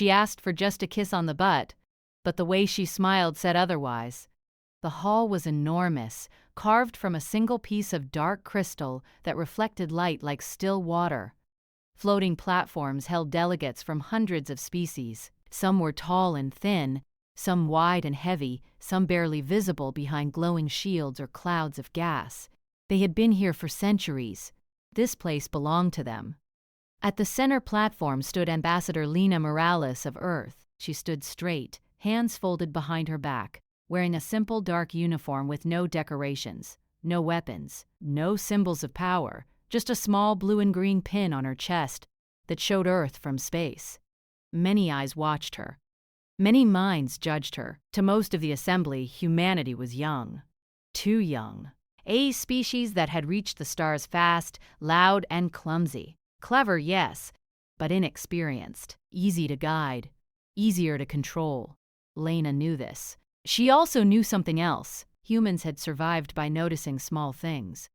She asked for just a kiss on the butt, but the way she smiled said otherwise. The hall was enormous, carved from a single piece of dark crystal that reflected light like still water. Floating platforms held delegates from hundreds of species. Some were tall and thin, some wide and heavy, some barely visible behind glowing shields or clouds of gas. They had been here for centuries. This place belonged to them. At the center platform stood Ambassador Lena Morales of Earth. She stood straight, hands folded behind her back, wearing a simple dark uniform with no decorations, no weapons, no symbols of power, just a small blue and green pin on her chest that showed Earth from space. Many eyes watched her. Many minds judged her. To most of the assembly, humanity was young. Too young. A species that had reached the stars fast, loud, and clumsy. Clever, yes, but inexperienced. Easy to guide. Easier to control. Lena knew this. She also knew something else. Humans had survived by noticing small things.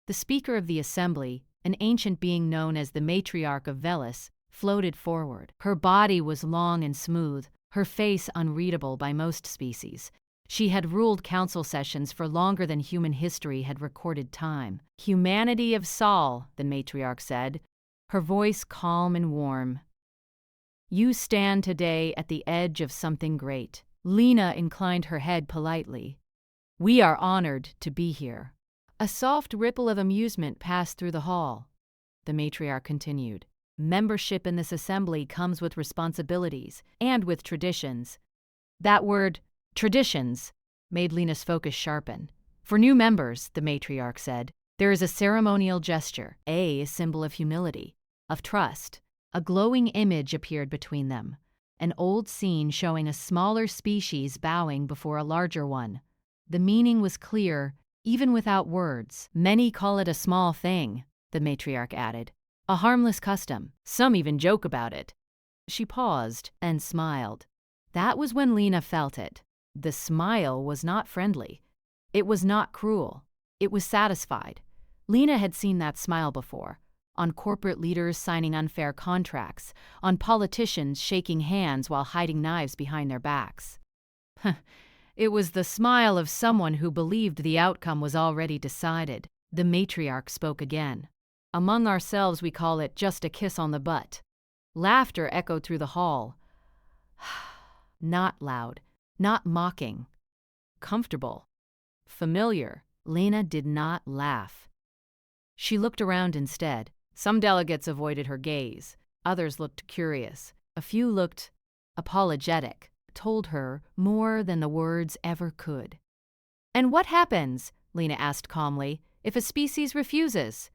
The speaker of the assembly, an ancient being known as the matriarch of Velis, floated forward. Her body was long and smooth, her face unreadable by most species. She had ruled council sessions for longer than human history had recorded time. Humanity of Sol, the matriarch said, her voice calm and warm. You stand today at the edge of something great. Lena inclined her head politely. We are honored to be here. A soft ripple of amusement passed through the hall. The matriarch continued. Membership in this assembly comes with responsibilities and with traditions. That word, traditions, made Lena's focus sharpen. For new members, the matriarch said, there is a ceremonial gesture, a symbol of humility, of trust. A glowing image appeared between them, an old scene showing a smaller species bowing before a larger one. The meaning was clear, even without words. Many call it a small thing, the matriarch added. A harmless custom. Some even joke about it. She paused and smiled. That was when Lena felt it. The smile was not friendly. It was not cruel. It was satisfied. Lena had seen that smile before. On corporate leaders signing unfair contracts, on politicians shaking hands while hiding knives behind their backs. It was the smile of someone who believed the outcome was already decided. The matriarch spoke again. Among ourselves we call it just a kiss on the butt. Laughter echoed through the hall. Not loud, not mocking. Comfortable. Familiar. Lena did not laugh. She looked around instead. Some delegates avoided her gaze. Others looked curious. A few looked apologetic, told her more than the words ever could. And what happens, Lena asked calmly, if a species refuses?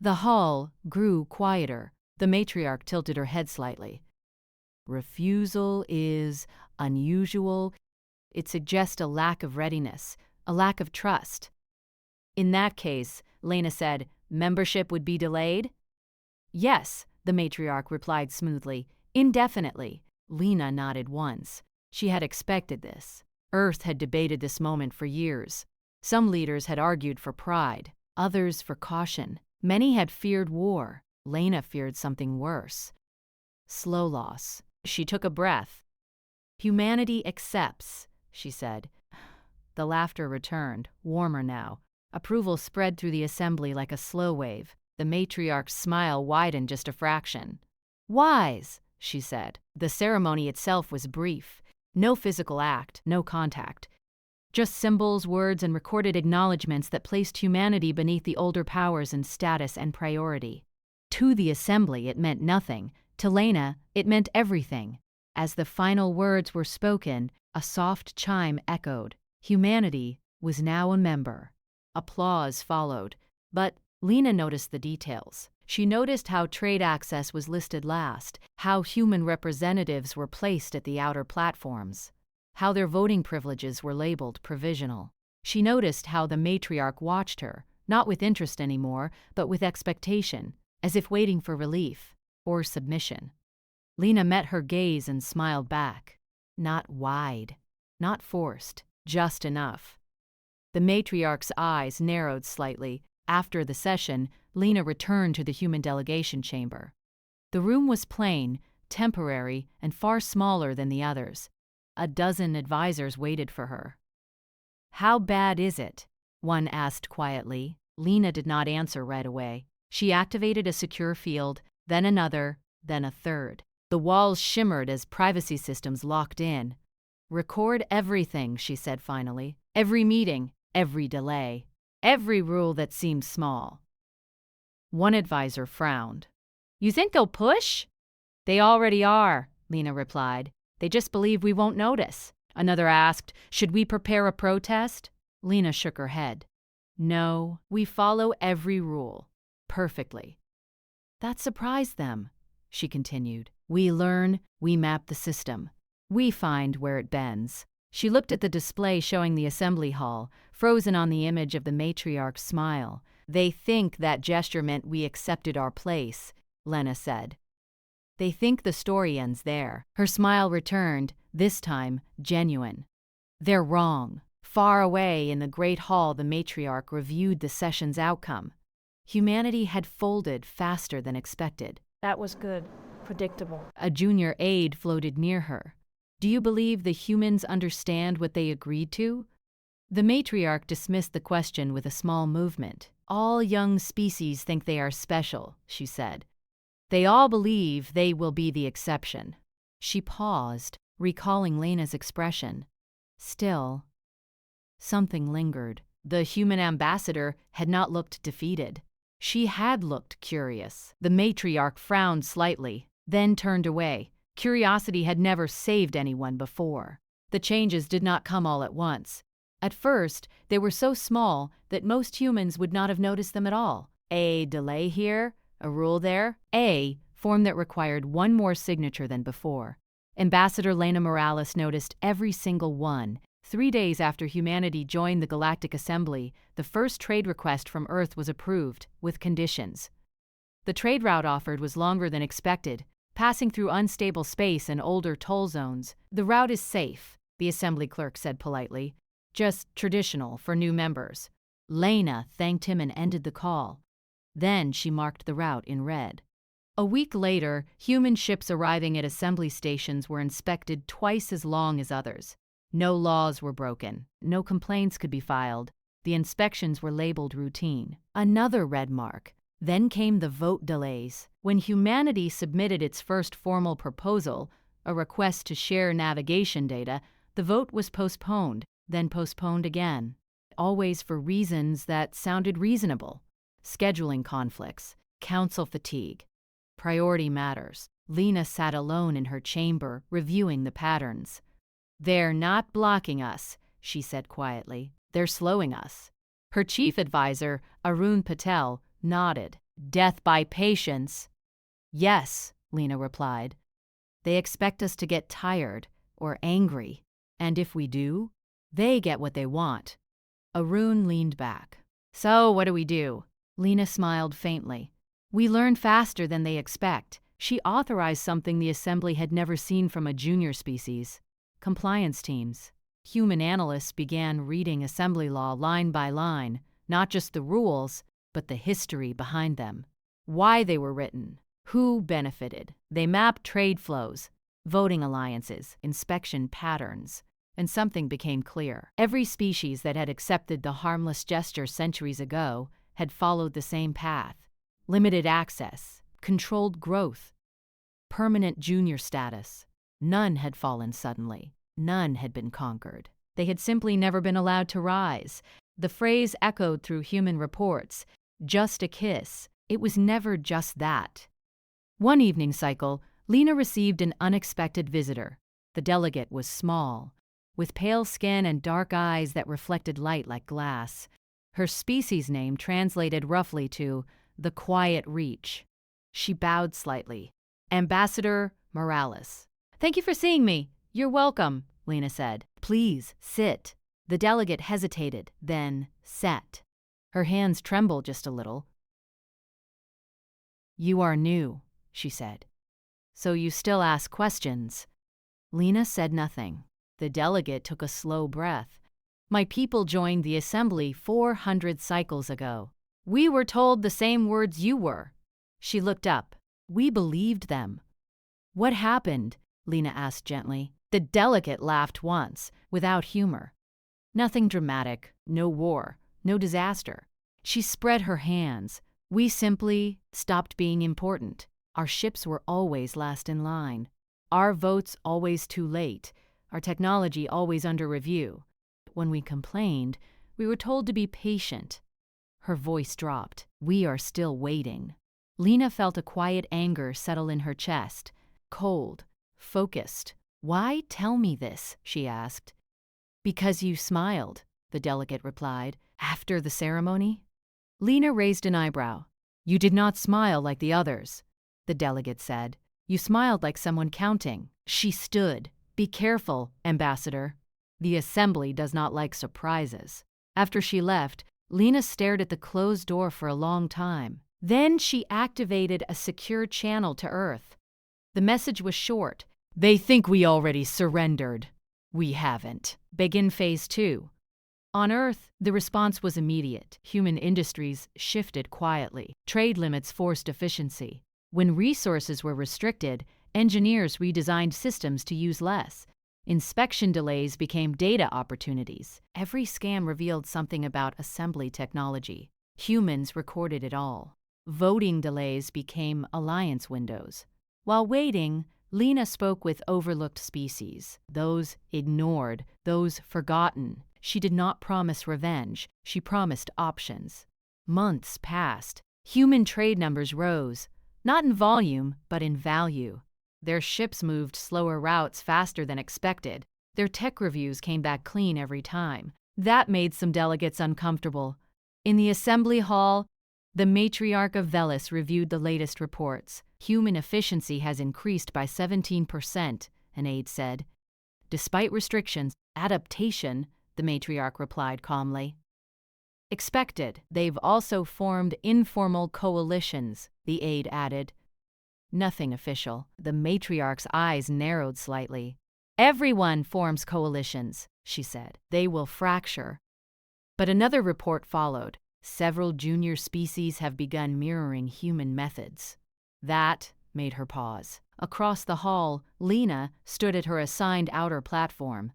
The hall grew quieter. The matriarch tilted her head slightly. Refusal is unusual. It suggests a lack of readiness, a lack of trust. In that case, Lena said, membership would be delayed? Yes, the matriarch replied smoothly, indefinitely. Lena nodded once. She had expected this. Earth had debated this moment for years. Some leaders had argued for pride, others for caution. Many had feared war. Lena feared something worse. Slow loss. She took a breath. Humanity accepts, she said. The laughter returned, warmer now. Approval spread through the assembly like a slow wave. The matriarch's smile widened just a fraction. Wise, she said. The ceremony itself was brief. No physical act, no contact. Just symbols, words, and recorded acknowledgments that placed humanity beneath the older powers in status and priority. To the assembly, it meant nothing. To Lena, it meant everything. As the final words were spoken, a soft chime echoed. Humanity was now a member. Applause followed, but Lena noticed the details. She noticed how trade access was listed last, how human representatives were placed at the outer platforms, how their voting privileges were labeled provisional. She noticed how the matriarch watched her, not with interest anymore, but with expectation, as if waiting for relief or submission. Lena met her gaze and smiled back. Not wide, not forced, just enough. The matriarch's eyes narrowed slightly. After the session, Lena returned to the human delegation chamber. The room was plain, temporary, and far smaller than the others. A dozen advisors waited for her. "How bad is it?" one asked quietly. Lena did not answer right away. She activated a secure field, then another, then a third. The walls shimmered as privacy systems locked in. "Record everything," she said finally. "Every meeting, every delay, every rule that seems small." One advisor frowned. "You think they'll push?" "They already are," Lena replied. "They just believe we won't notice." Another asked, "Should we prepare a protest?" Lena shook her head. "No, we follow every rule. Perfectly." That surprised them, she continued. "We learn, we map the system. We find where it bends." She looked at the display showing the assembly hall, frozen on the image of the matriarch's smile. "They think that gesture meant we accepted our place," Lena said. "They think the story ends there." Her smile returned, this time genuine. "They're wrong." Far away in the great hall, the matriarch reviewed the session's outcome. Humanity had folded faster than expected. "That was good. Predictable." A junior aide floated near her. "Do you believe the humans understand what they agreed to?" The matriarch dismissed the question with a small movement. "All young species think they are special," she said. "They all believe they will be the exception." She paused, recalling Lena's expression. Still, something lingered. The human ambassador had not looked defeated. She had looked curious. The matriarch frowned slightly, then turned away. Curiosity had never saved anyone before. The changes did not come all at once. At first, they were so small that most humans would not have noticed them at all. A delay here, a rule there. A form that required one more signature than before. Ambassador Lena Morales noticed every single one. 3 days after humanity joined the Galactic Assembly, the first trade request from Earth was approved, with conditions. The trade route offered was longer than expected, passing through unstable space and older toll zones. "The route is safe," the assembly clerk said politely. "Just traditional for new members." Lena thanked him and ended the call. Then she marked the route in red. A week later, human ships arriving at assembly stations were inspected twice as long as others. No laws were broken. No complaints could be filed. The inspections were labeled routine. Another red mark. Then came the vote delays. When humanity submitted its first formal proposal, a request to share navigation data, the vote was postponed, then postponed again. Always for reasons that sounded reasonable. Scheduling conflicts, council fatigue, priority matters. Lena sat alone in her chamber, reviewing the patterns. "They're not blocking us," she said quietly. "They're slowing us." Her chief advisor, Arun Patel, nodded. "Death by patience." "Yes," Lena replied. "They expect us to get tired or angry. And if we do, they get what they want." Arun leaned back. "So what do we do?" Lena smiled faintly. "We learn faster than they expect." She authorized something the assembly had never seen from a junior species. Compliance teams. Human analysts began reading assembly law line by line, not just the rules, but the history behind them. Why they were written. Who benefited. They mapped trade flows, voting alliances, inspection patterns, and something became clear. Every species that had accepted the harmless gesture centuries ago had followed the same path. Limited access, controlled growth, permanent junior status. None had fallen suddenly. None had been conquered. They had simply never been allowed to rise. The phrase echoed through human reports. Just a kiss. It was never just that. One evening cycle, Lena received an unexpected visitor. The delegate was small, with pale skin and dark eyes that reflected light like glass. Her species name translated roughly to the Quiet Reach. She bowed slightly. "Ambassador Morales." "Thank you for seeing me. You're welcome," Lena said. "Please, sit." The delegate hesitated, then sat. Her hands trembled just a little. "You are new," she said. "So you still ask questions." Lena said nothing. The delegate took a slow breath. "My people joined the assembly 400 cycles ago. We were told the same words you were." She looked up. "We believed them." "What happened?" Lena asked gently. The delegate laughed once, without humor. "Nothing dramatic, no war, no disaster." She spread her hands. "We simply stopped being important. Our ships were always last in line. Our votes always too late. Our technology always under review. When we complained, we were told to be patient." Her voice dropped. "We are still waiting." Lena felt a quiet anger settle in her chest. Cold, focused. "Why tell me this?" she asked. "Because you smiled," the delegate replied. "After the ceremony?" Lena raised an eyebrow. "You did not smile like the others," the delegate said. "You smiled like someone counting." She stood. "Be careful, Ambassador. The Assembly does not like surprises." After she left, Lena stared at the closed door for a long time. Then she activated a secure channel to Earth. The message was short. "They think we already surrendered. We haven't. Begin Phase 2. On Earth, the response was immediate. Human industries shifted quietly. Trade limits forced efficiency. When resources were restricted, engineers redesigned systems to use less. Inspection delays became data opportunities. Every scan revealed something about assembly technology. Humans recorded it all. Voting delays became alliance windows. While waiting, Lena spoke with overlooked species, those ignored, those forgotten. She did not promise revenge, she promised options. Months passed. Human trade numbers rose, not in volume, but in value. Their ships moved slower routes faster than expected. Their tech reviews came back clean every time. That made some delegates uncomfortable. In the assembly hall, the matriarch of Velis reviewed the latest reports. "Human efficiency has increased by 17%, an aide said. "Despite restrictions, adaptation," the matriarch replied calmly. "Expected. They've also formed informal coalitions," the aide added. "Nothing official." The matriarch's eyes narrowed slightly. "Everyone forms coalitions," she said. "They will fracture." But another report followed. "Several junior species have begun mirroring human methods." That made her pause. Across the hall, Lena stood at her assigned outer platform.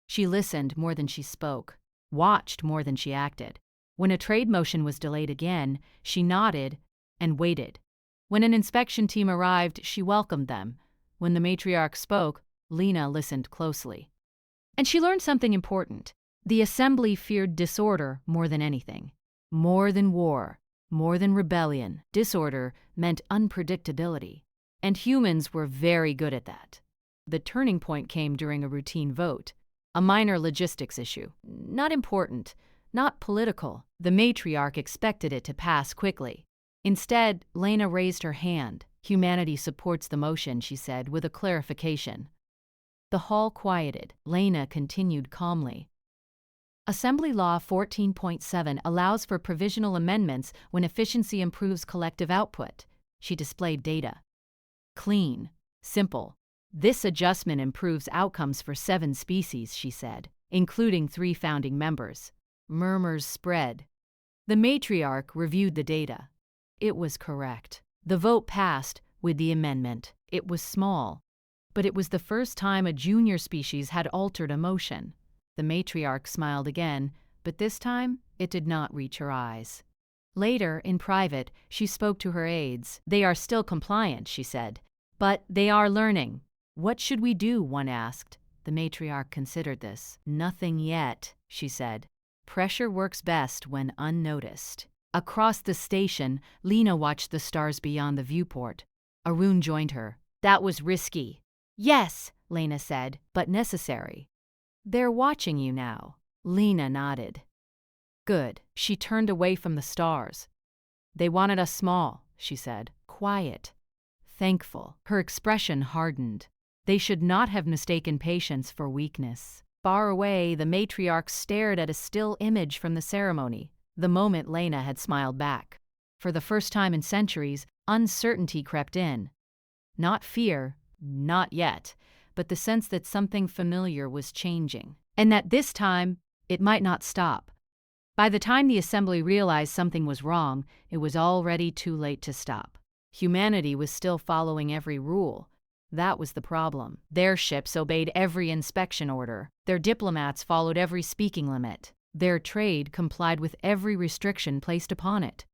She listened more than she spoke, watched more than she acted. When a trade motion was delayed again, she nodded and waited. When an inspection team arrived, she welcomed them. When the matriarch spoke, Lena listened closely. And she learned something important. The assembly feared disorder more than anything. More than war, more than rebellion. Disorder meant unpredictability. And humans were very good at that. The turning point came during a routine vote. A minor logistics issue. Not important, not political. The matriarch expected it to pass quickly. Instead, Lena raised her hand. "Humanity supports the motion," she said, with a clarification. The hall quieted. Lena continued calmly. Assembly Law 14.7 allows for provisional amendments when efficiency improves collective output. She displayed data. Clean. Simple. "This adjustment improves outcomes for 7 species," she said, including 3 founding members. Murmurs spread. The matriarch reviewed the data. It was correct. The vote passed with the amendment. It was small, but it was the first time a junior species had altered a motion. The matriarch smiled again, but this time it did not reach her eyes. Later, in private, she spoke to her aides. "They are still compliant," she said, "but they are learning." "What should we do?" one asked. The matriarch considered this. "Nothing yet," she said. "Pressure works best when unnoticed." Across the station, Lena watched the stars beyond the viewport. Arun joined her. "That was risky." "Yes," Lena said, "but necessary." "They're watching you now." Lena nodded. "Good." She turned away from the stars. "They wanted us small," she said. "Quiet. Thankful." Her expression hardened. They should not have mistaken patience for weakness. Far away, the matriarch stared at a still image from the ceremony, the moment Lena had smiled back. For the first time in centuries, uncertainty crept in. Not fear, not yet, but the sense that something familiar was changing, and that this time it might not stop. By the time the assembly realized something was wrong, it was already too late to stop. Humanity was still following every rule, That was the problem. Their ships obeyed every inspection order. Their diplomats followed every speaking limit. Their trade complied with every restriction placed upon it.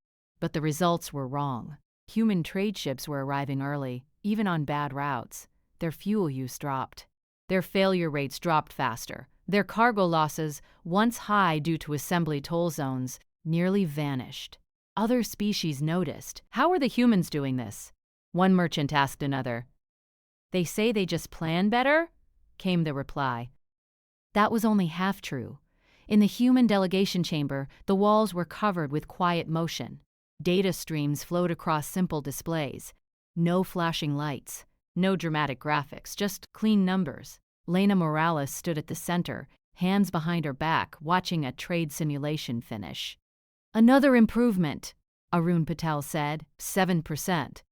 But the results were wrong. Human trade ships were arriving early, even on bad routes. Their fuel use dropped. Their failure rates dropped faster. Their cargo losses, once high due to assembly toll zones, nearly vanished. Other species noticed. How are the humans doing this? One merchant asked another. They say they just plan better, came the reply. That was only half true. In the human delegation chamber, the walls were covered with quiet motion. Data streams flowed across simple displays. No flashing lights, no dramatic graphics, just clean numbers. Lena Morales stood at the center, hands behind her back, watching a trade simulation finish. Another improvement, Arun Patel said, 7%.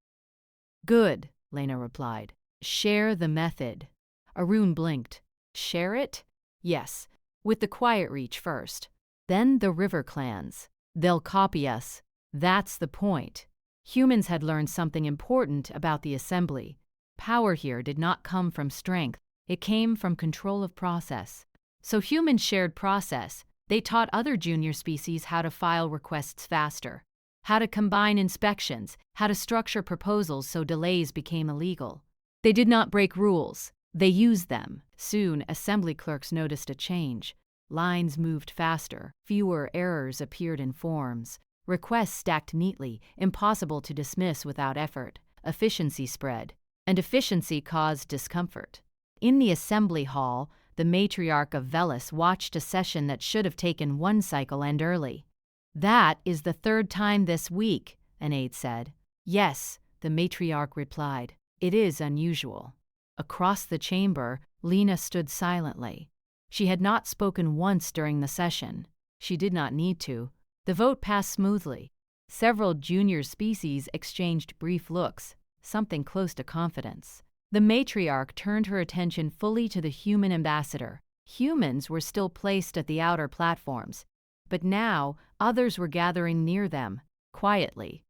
Good, Lena replied. Share the method. Arun blinked. Share it? Yes, with the Quiet Reach first. Then the river clans. They'll copy us. That's the point. Humans had learned something important about the assembly. Power here did not come from strength. It came from control of process. So humans shared process. They taught other junior species how to file requests faster, how to combine inspections, how to structure proposals so delays became illegal. They did not break rules. They used them. Soon, assembly clerks noticed a change. Lines moved faster. Fewer errors appeared in forms. Requests stacked neatly, impossible to dismiss without effort. Efficiency spread. And efficiency caused discomfort. In the assembly hall, the matriarch of Velis watched a session that should have taken one cycle end early. That is the third time this week, an aide said. Yes, the matriarch replied. It is unusual. Across the chamber, Lena stood silently. She had not spoken once during the session. She did not need to. The vote passed smoothly. Several junior species exchanged brief looks, something close to confidence. The matriarch turned her attention fully to the human ambassador. Humans were still placed at the outer platforms, but now others were gathering near them, quietly.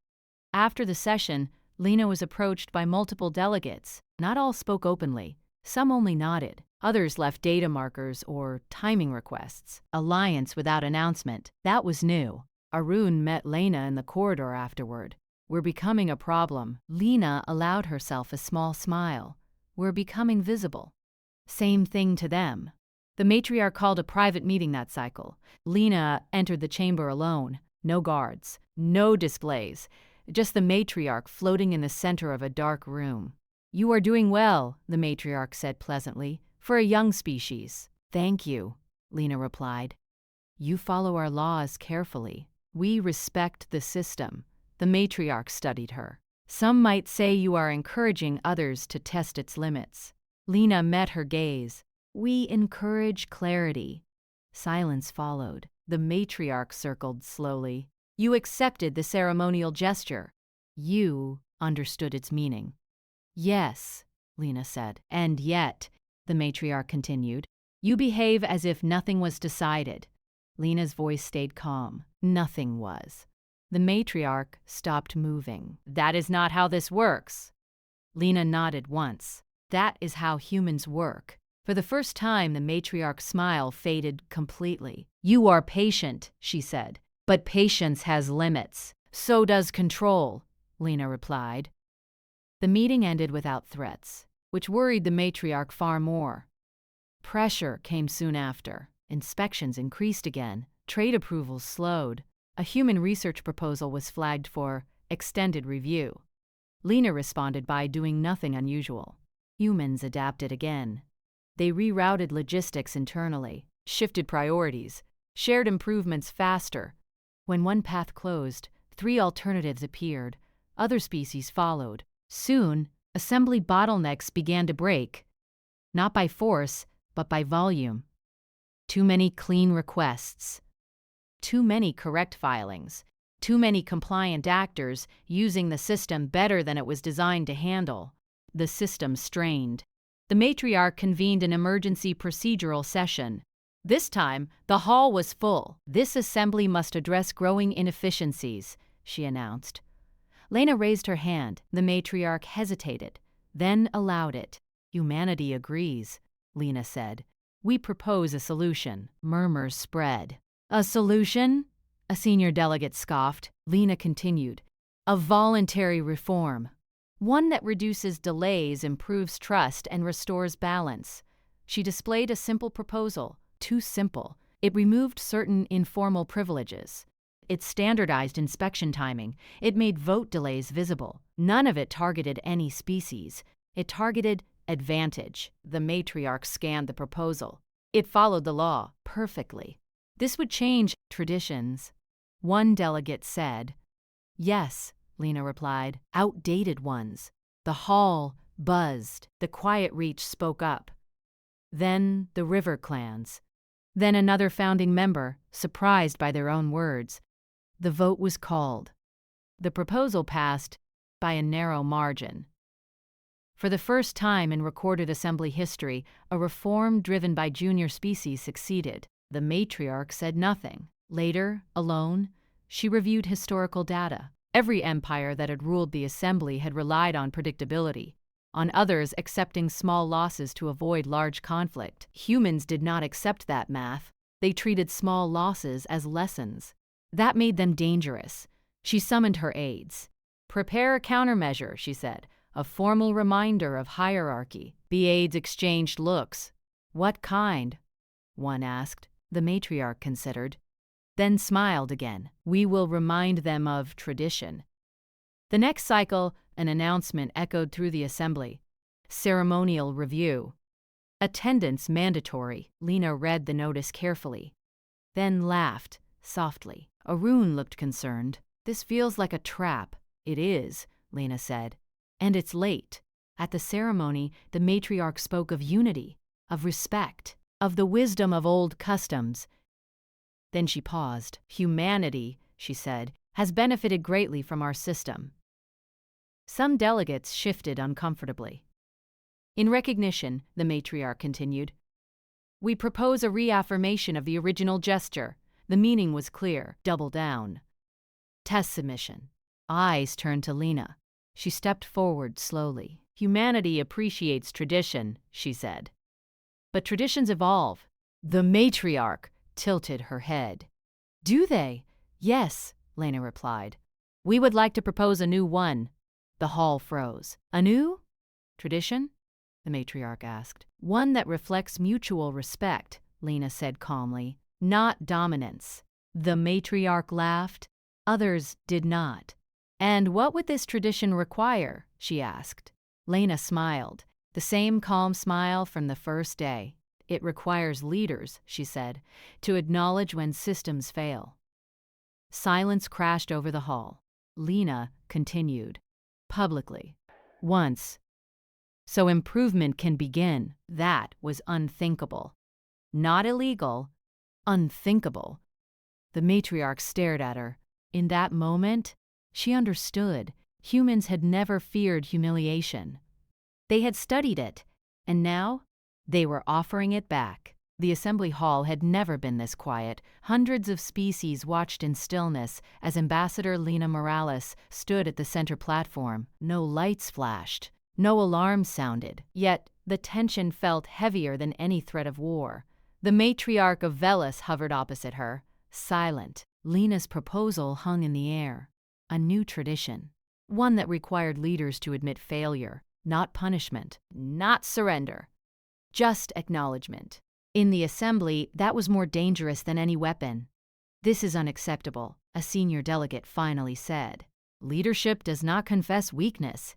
After the session, Lena was approached by multiple delegates. Not all spoke openly. Some only nodded. Others left data markers or timing requests. Alliance without announcement. That was new. Arun met Lena in the corridor afterward. We're becoming a problem. Lena allowed herself a small smile. We're becoming visible. Same thing to them. The matriarch called a private meeting that cycle. Lena entered the chamber alone. No guards. No displays. Just the matriarch floating in the center of a dark room. You are doing well, the matriarch said pleasantly, for a young species. Thank you, Lena replied. You follow our laws carefully. We respect the system. The matriarch studied her. Some might say you are encouraging others to test its limits. Lena met her gaze. We encourage clarity. Silence followed. The matriarch circled slowly. You accepted the ceremonial gesture. You understood its meaning. Yes, Lena said. And yet, the matriarch continued, you behave as if nothing was decided. Lena's voice stayed calm. Nothing was. The matriarch stopped moving. That is not how this works. Lena nodded once. That is how humans work. For the first time, the matriarch's smile faded completely. You are patient, she said. But patience has limits. So does control, Lena replied. The meeting ended without threats, which worried the matriarch far more. Pressure came soon after. Inspections increased again. Trade approvals slowed. A human research proposal was flagged for extended review. Lena responded by doing nothing unusual. Humans adapted again. They rerouted logistics internally, shifted priorities, shared improvements faster. When one path closed, 3 alternatives appeared. Other species followed. Soon, assembly bottlenecks began to break. Not by force, but by volume. Too many clean requests. Too many correct filings. Too many compliant actors using the system better than it was designed to handle. The system strained. The matriarch convened an emergency procedural session. This time, the hall was full. This assembly must address growing inefficiencies, she announced. Lena raised her hand. The matriarch hesitated. then allowed it. "Humanity agrees," Lena said. "We propose a solution." Murmurs spread. "A solution?" a senior delegate scoffed. Lena continued. "A voluntary reform. One that reduces delays, improves trust, and restores balance." She displayed a simple proposal. Too simple. It removed certain informal privileges. It standardized inspection timing. It made vote delays visible. None of it targeted any species. It targeted advantage. The matriarch scanned the proposal. It followed the law perfectly. This would change traditions. One delegate said. "Yes," Lena replied, "outdated ones." The hall buzzed. The Quiet Reach spoke up. Then the River Clans. Then another founding member, surprised by their own words. The vote was called. The proposal passed by a narrow margin. For the first time in recorded assembly history, a reform driven by junior species succeeded. The matriarch said nothing. Later, alone, she reviewed historical data. Every empire that had ruled the assembly had relied on predictability, on others accepting small losses to avoid large conflict. Humans did not accept that math. They treated small losses as lessons. That made them dangerous. She summoned her aides. "Prepare a countermeasure," she said, "a formal reminder of hierarchy." The aides exchanged looks. "What kind?" one asked. The matriarch considered, then smiled again. "We will remind them of tradition." The next cycle, an announcement echoed through the assembly. Ceremonial review. Attendance mandatory. Lena read the notice carefully, then laughed softly. Arun looked concerned. "This feels like a trap." "It is," Lena said. "And it's late." At the ceremony, the matriarch spoke of unity, of respect, of the wisdom of old customs. Then she paused. "Humanity," she said, "has benefited greatly from our system." Some delegates shifted uncomfortably. "In recognition," the matriarch continued, "we propose a reaffirmation of the original gesture." The meaning was clear. Double down. Test submission. Eyes turned to Lena. She stepped forward slowly. "Humanity appreciates tradition," she said. "But traditions evolve." The matriarch tilted her head. "Do they?" "Yes," Lena replied. "We would like to propose a new one." The hall froze. "A new tradition?" the matriarch asked. "One that reflects mutual respect," Lena said calmly, "not dominance." The matriarch laughed. Others did not. "And what would this tradition require?" she asked. Lena smiled, the same calm smile from the first day. "It requires leaders," she said, "to acknowledge when systems fail." Silence crashed over the hall. Lena continued, publicly, "Once. So improvement can begin." That was unthinkable. Not illegal, unthinkable. The matriarch stared at her. In that moment, she understood. Humans had never feared humiliation. They had studied it, and now they were offering it back. The assembly hall had never been this quiet. Hundreds of species watched in stillness as Ambassador Lena Morales stood at the center platform. No lights flashed, no alarms sounded, yet the tension felt heavier than any threat of war. The matriarch of Velis hovered opposite her, silent. Lena's proposal hung in the air. A new tradition. One that required leaders to admit failure, not punishment, not surrender, just acknowledgement. In the assembly, that was more dangerous than any weapon. "This is unacceptable," a senior delegate finally said. "Leadership does not confess weakness."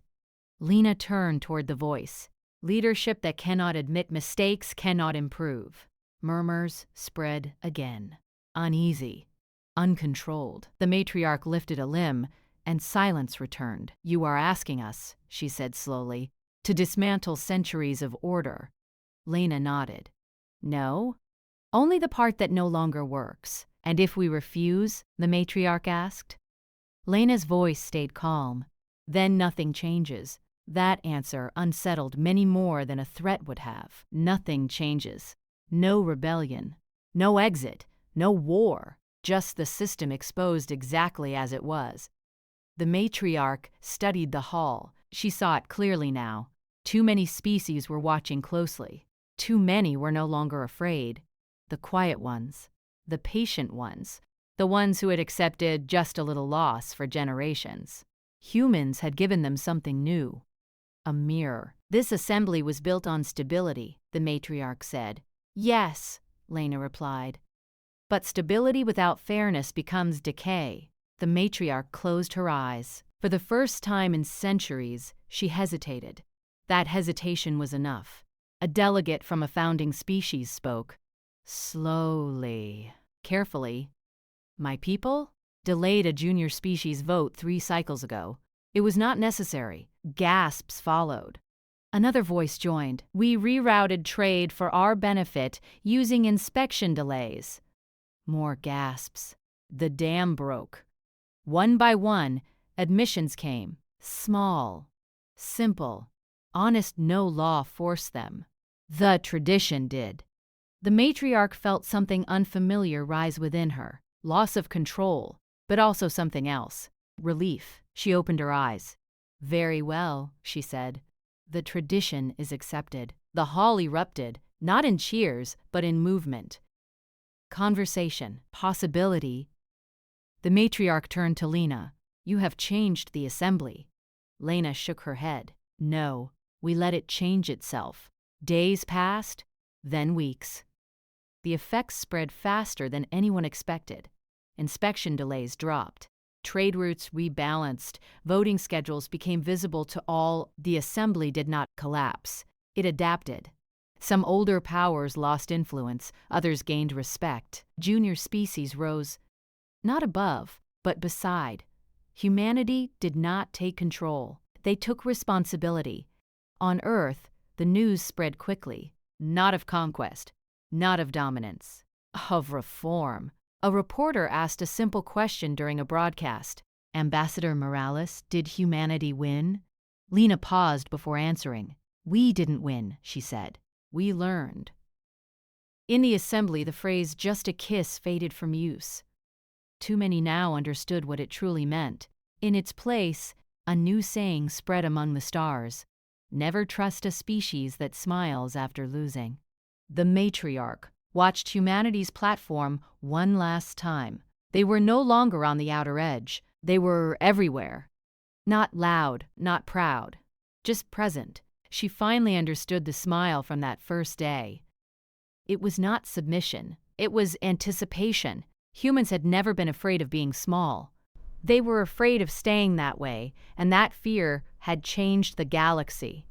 Lena turned toward the voice. "Leadership that cannot admit mistakes cannot improve." Murmurs spread again. Uneasy, uncontrolled. The matriarch lifted a limb, and silence returned. "You are asking us," she said slowly, "to dismantle centuries of order." Lena nodded. "No, only the part that no longer works." "And if we refuse?" the matriarch asked. Lena's voice stayed calm. "Then nothing changes." That answer unsettled many more than a threat would have. Nothing changes. No rebellion. No exit. No war. Just the system exposed exactly as it was. The matriarch studied the hall. She saw it clearly now. Too many species were watching closely. Too many were no longer afraid. The quiet ones, the patient ones, the ones who had accepted just a little loss for generations. Humans had given them something new. A mirror. This assembly was built on stability, the matriarch said. Yes, Lena replied. But stability without fairness becomes decay. The matriarch closed her eyes. For the first time in centuries, she hesitated. That hesitation was enough. A delegate from a founding species spoke. Slowly, carefully. My people delayed a junior species vote 3 cycles ago. It was not necessary. Gasps followed. Another voice joined. We rerouted trade for our benefit using inspection delays. More gasps. The dam broke. One by one, admissions came. Small, simple, honest, no law forced them. The tradition did. The matriarch felt something unfamiliar rise within her. Loss of control, but also something else. Relief. She opened her eyes. Very well, she said. The tradition is accepted. The hall erupted, not in cheers, but in movement. Conversation, possibility. The matriarch turned to Lena. You have changed the assembly. Lena shook her head. No, we let it change itself. Days passed, then weeks. The effects spread faster than anyone expected. Inspection delays dropped. Trade routes rebalanced. Voting schedules became visible to all. The assembly did not collapse. It adapted. Some older powers lost influence, others gained respect. Junior species rose, not above, but beside. Humanity did not take control. They took responsibility. On Earth, the news spread quickly. Not of conquest, not of dominance, of reform. A reporter asked a simple question during a broadcast. Ambassador Morales, did humanity win? Lena paused before answering. We didn't win, she said. We learned. In the assembly, the phrase just a kiss faded from use. Too many now understood what it truly meant. In its place, a new saying spread among the stars. Never trust a species that smiles after losing. The matriarch watched humanity's platform one last time. They were no longer on the outer edge. They were everywhere. Not loud, not proud, just present. She finally understood the smile from that first day. It was not submission. It was anticipation. Humans had never been afraid of being small. They were afraid of staying that way, and that fear had changed the galaxy.